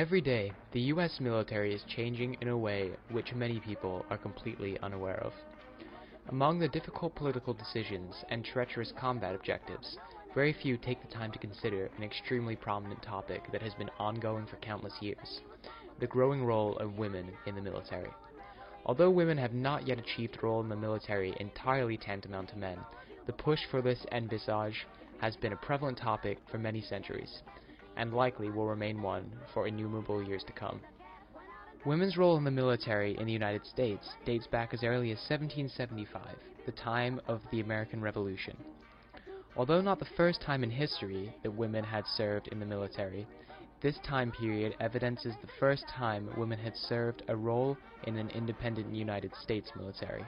Every day, the US military is changing in a way which many people are completely unaware of. Among the difficult political decisions and treacherous combat objectives, very few take the time to consider an extremely prominent topic that has been ongoing for countless years: the growing role of women in the military. Although women have not yet achieved a role in the military entirely tantamount to men, the push for this envisage has been a prevalent topic for many centuries, and likely will remain one for innumerable years to come. Women's role in the military in the United States dates back as early as 1775, the time of the American Revolution. Although not the first time in history that women had served in the military, this time period evidences the first time women had served a role in an independent United States military.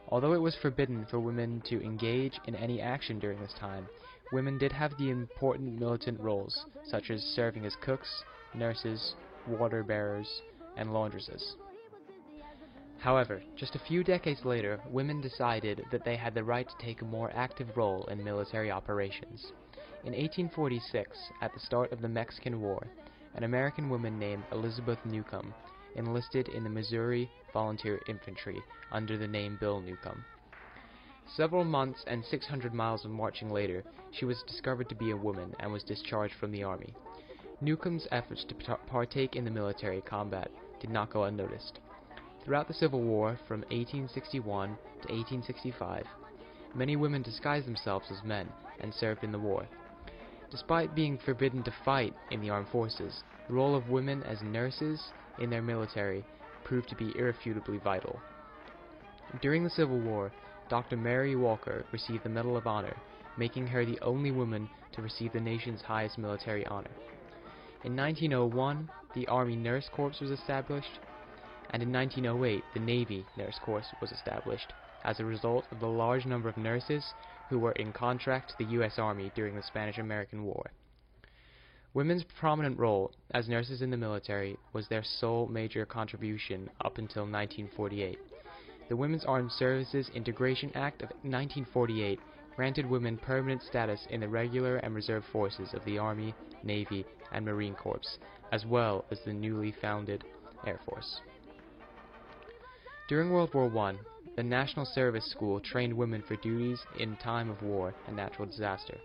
Although it was forbidden for women to engage in any action during this time, women did have the important militant roles, such as serving as cooks, nurses, water bearers, and laundresses. However, just a few decades later, women decided that they had the right to take a more active role in military operations. In 1846, at the start of the Mexican War, an American woman named Elizabeth Newcomb enlisted in the Missouri Volunteer Infantry under the name Bill Newcomb. Several months and 600 miles of marching later, she was discovered to be a woman and was discharged from the army. Newcomb's efforts to partake in the military combat did not go unnoticed. Throughout the Civil War from 1861 to 1865, many women disguised themselves as men and served in the war. Despite being forbidden to fight in the armed forces, the role of women as nurses in their military proved to be irrefutably vital. During the Civil War, Dr. Mary Walker received the Medal of Honor, making her the only woman to receive the nation's highest military honor. In 1901, the Army Nurse Corps was established, and in 1908, the Navy Nurse Corps was established as a result of the large number of nurses who were in contract to the U.S. Army during the Spanish-American War. Women's prominent role as nurses in the military was their sole major contribution up until 1948. The Women's Armed Services Integration Act of 1948 granted women permanent status in the regular and reserve forces of the Army, Navy, and Marine Corps, as well as the newly founded Air Force. During World War I, the National Service School trained women for duties in time of war and natural disaster.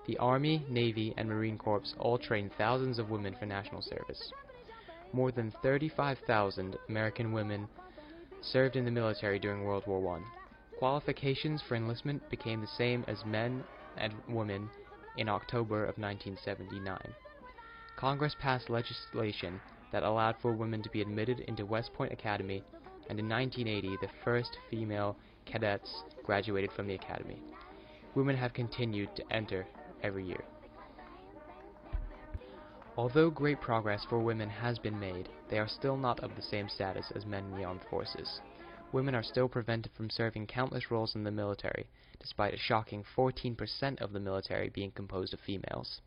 The Army, Navy, and Marine Corps all trained thousands of women for national service. More than 35,000 American women served in the military during World War I. Qualifications for enlistment became the same as men and women in October of 1979. Congress passed legislation that allowed for women to be admitted into West Point Academy, and in 1980 the first female cadets graduated from the academy. Women have continued to enter every year. Although great progress for women has been made, they are still not of the same status as men in the armed forces. Women are still prevented from serving countless roles in the military, despite a shocking 14% of the military being composed of females.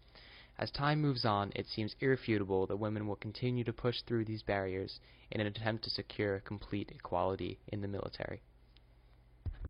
As time moves on, it seems irrefutable that women will continue to push through these barriers in an attempt to secure complete equality in the military.